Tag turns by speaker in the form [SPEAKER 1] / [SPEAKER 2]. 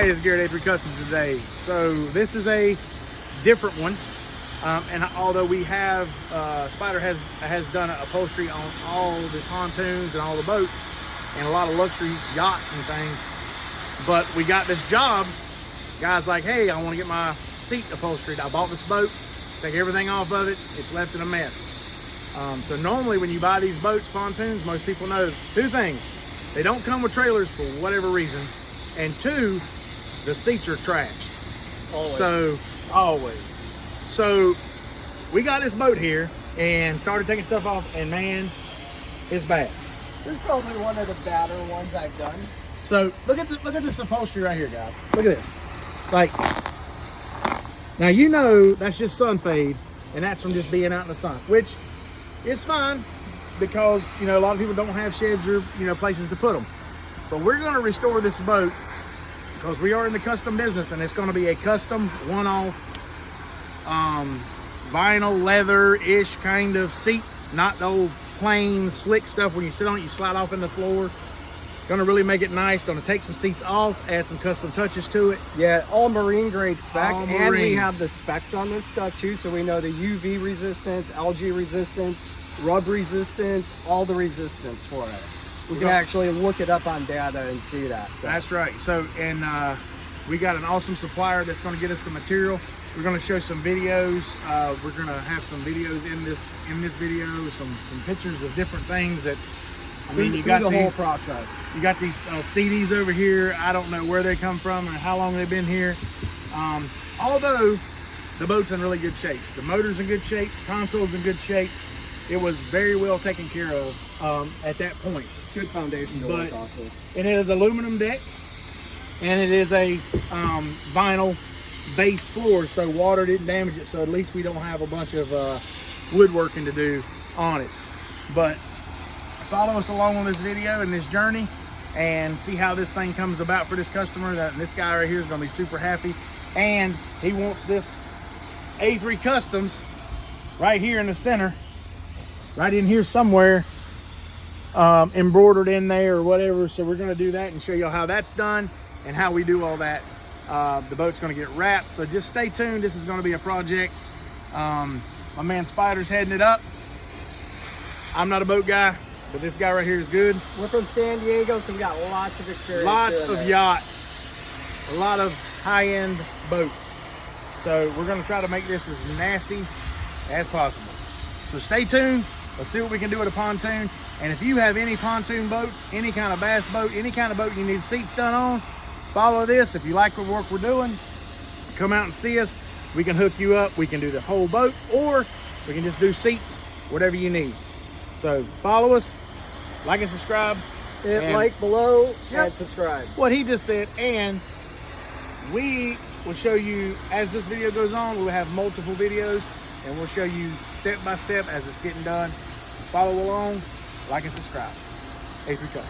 [SPEAKER 1] Hey, it's Garrett A3 Customs today. So this is a different one, and although we have Spider has done upholstery on all the pontoons and all the boats and a lot of luxury yachts and things, but we got this job. Guys like, hey, I want to get my seat upholstered. I bought this boat, take everything off of it, it's left in a mess. So normally when you buy these boats, pontoons, most people know two things. They don't come with trailers for whatever reason, and two, the seats are trashed.
[SPEAKER 2] Always.
[SPEAKER 1] So we got this boat here and started taking stuff off, and man, it's bad.
[SPEAKER 2] This is probably one of the badder ones I've done.
[SPEAKER 1] So look at this upholstery right here, guys. Look at this. Like, now you know that's just sun fade, and that's from just being out in the sun, which is fine because, you know, a lot of people don't have sheds or, you know, places to put them. But we're going to restore this boat because we are in the custom business, and it's going to be a custom one-off vinyl leather-ish kind of seat, not the old plain slick stuff when you sit on it, you slide off in the floor. Gonna really make it nice. Gonna take some seats off, add some custom touches to it.
[SPEAKER 2] Yeah, all marine grade spec,
[SPEAKER 1] All
[SPEAKER 2] and we
[SPEAKER 1] marine.
[SPEAKER 2] have the specs on this stuff too, so we know the UV resistance, LG resistance, rub resistance, all the resistance for it. We can actually look it up on data and see that. So.
[SPEAKER 1] That's right. So, and we got an awesome supplier that's gonna get us the material. We're gonna show some videos. We're gonna have some videos in this video, some pictures of different things that. I mean, you got
[SPEAKER 2] the whole
[SPEAKER 1] these,
[SPEAKER 2] process.
[SPEAKER 1] You got these CDs over here. I don't know where they come from and how long they've been here. Although the boat's in really good shape. The motor's in good shape, console's in good shape. It was very well taken care of at that point.
[SPEAKER 2] Good foundation to work off of.
[SPEAKER 1] And it is aluminum deck, and it is a vinyl base floor, so water didn't damage it, so at least we don't have a bunch of woodworking to do on it. But follow us along on this video and this journey and see how this thing comes about for this customer. This guy right here is going to be super happy, and he wants this A3 Customs right here in the center, right in here somewhere, embroidered in there or whatever. So we're going to do that and show you how that's done and how we do all that. The boat's going to get wrapped, so just stay tuned. This is going to be a project. My man Spider's heading it up. I'm not a boat guy, but this guy right here is good.
[SPEAKER 2] We're from San Diego, so we got lots of experience.
[SPEAKER 1] Lots of yachts, a lot of high-end boats. So we're gonna try to make this as nasty as possible. So stay tuned. Let's see what we can do with a pontoon. And if you have any pontoon boats, any kind of bass boat, any kind of boat you need seats done on, follow this. If you like the work we're doing, come out and see us. We can hook you up. We can do the whole boat, or we can just do seats, whatever you need. So follow us, like and subscribe.
[SPEAKER 2] Hit like below and subscribe.
[SPEAKER 1] What he just said, and we will show you as this video goes on. We'll have multiple videos, and we'll show you step by step as it's getting done. Follow along, like and subscribe. A3 Customs.